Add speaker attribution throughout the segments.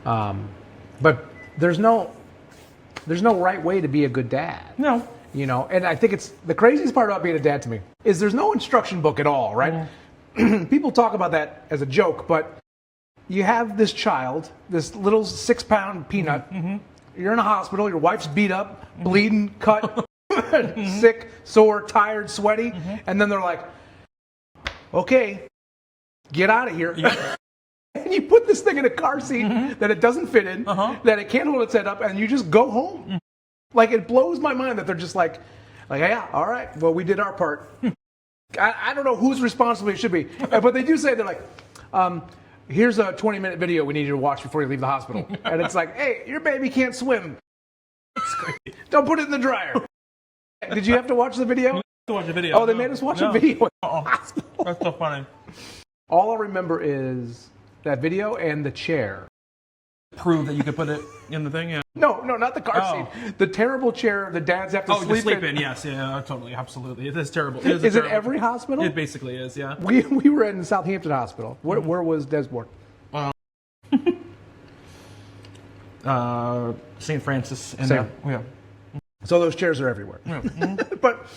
Speaker 1: But there's no right way to be a good dad.
Speaker 2: No.
Speaker 1: You know, and I think it's the craziest part about being a dad to me is there's no instruction book at all, right? People talk about that as a joke, but you have this child, this little 6-pound peanut. You're in a hospital. Your wife's beat up, bleeding, cut, sick, sore, tired, sweaty, and then they're like, "Okay, get out of here." And you put this thing in a car seat that it doesn't fit in, that it can't hold its head up, and you just go home. Like, it blows my mind that they're just like, yeah, all right, well, we did our part. I don't know whose responsibility it should be, but they do say, they're like, here's a 20-minute video we need you to watch before you leave the hospital. And it's like, hey, your baby can't swim. Don't put it in the dryer. Did you have to watch the video?
Speaker 2: To watch a video.
Speaker 1: Oh, they made us watch a video in the hospital.
Speaker 2: That's so funny.
Speaker 1: All I remember is that video and the chair.
Speaker 2: Prove that you could put it in the thing, yeah.
Speaker 1: No, not the car seat. The terrible chair the dads have to sleep in.
Speaker 2: Yes, yeah, totally, absolutely. It is terrible.
Speaker 1: Is it every hospital?
Speaker 2: It basically is, yeah.
Speaker 1: We were in Southampton Hospital. Where was Des born?
Speaker 2: St. Francis. And, yeah.
Speaker 1: So those chairs are everywhere.
Speaker 2: Yeah.
Speaker 1: But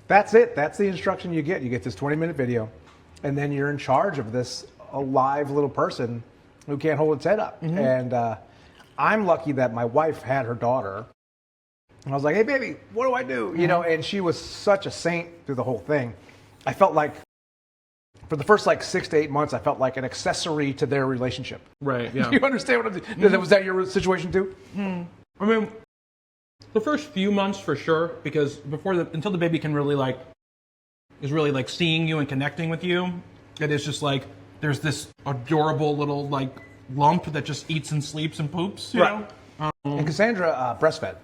Speaker 1: that's it. That's the instruction you get. You get this 20-minute video, and then you're in charge of this alive little person who can't hold its head up. And I'm lucky that my wife had her daughter. And I was like, hey, baby, what do I do? You know, and she was such a saint through the whole thing. I felt like for the first 6 to 8 months, I felt like an accessory to their relationship.
Speaker 2: Right, yeah.
Speaker 1: You understand what I'm saying? Was that your situation too?
Speaker 2: I mean, the first few months for sure, because until the baby can really is really seeing you and connecting with you, it is just there's this adorable little lump that just eats and sleeps and poops, you know?
Speaker 1: And Cassandra breastfed.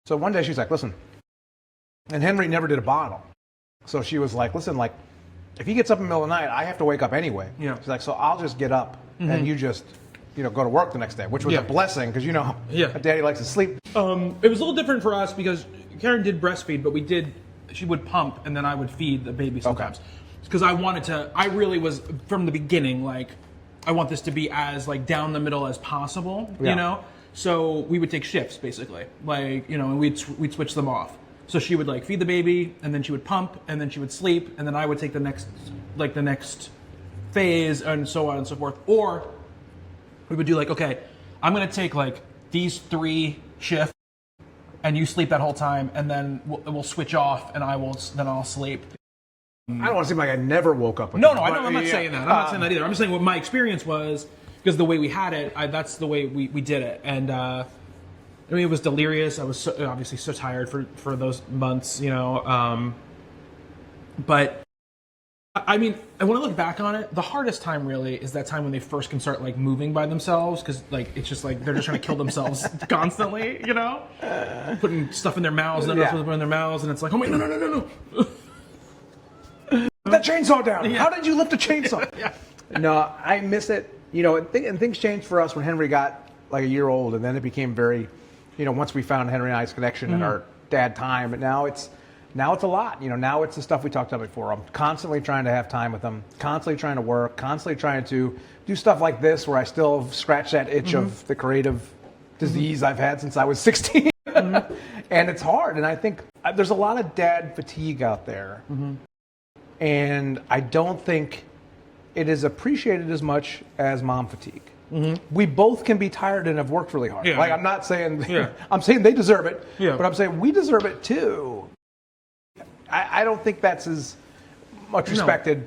Speaker 1: So one day she's like, listen, and Henry never did a bottle. So she was like, listen, if he gets up in the middle of the night, I have to wake up anyway.
Speaker 2: Yeah.
Speaker 1: She's like, so I'll just get up and you just, go to work the next day, which was a blessing because Daddy likes to sleep.
Speaker 2: It was a little different for us because Karen did breastfeed, but she would pump and then I would feed the baby sometimes. Because I really was, from the beginning, I want this to be as down the middle as possible, you know? So we would take shifts basically, and we'd switch them off. So she would feed the baby and then she would pump and then she would sleep and then I would take the next phase and so on and so forth. Or we would do okay, I'm going to take these 3 shifts and you sleep that whole time and then we'll switch off and I'll sleep.
Speaker 1: I don't want to seem like I never woke up with
Speaker 2: No, I'm not saying that. I'm not saying that either. I'm just saying what my experience was, because the way we had it, that's the way we did it. And it was delirious. I was obviously so tired for those months, but I mean, when I look back on it, the hardest time really is that time when they first can start moving by themselves, because it's just they're just trying to kill themselves constantly, putting stuff in their mouths and they're not supposed to put in their mouths, and it's oh my, no.
Speaker 1: Put that chainsaw down. How did you lift a chainsaw? No, I miss it. And things changed for us when Henry got a year old, and then it became very, once we found Henry and I's connection and our dad time. But now it's a lot. Now it's the stuff we talked about before. I'm constantly trying to have time with them, constantly trying to work, constantly trying to do stuff like this where I still scratch that itch of the creative disease I've had since I was 16. And it's hard. And I think there's a lot of dad fatigue out there. And I don't think it is appreciated as much as mom fatigue. We both can be tired and have worked really hard. I'm not saying, I'm saying they deserve it, but I'm saying we deserve it too. I don't think that's as much respected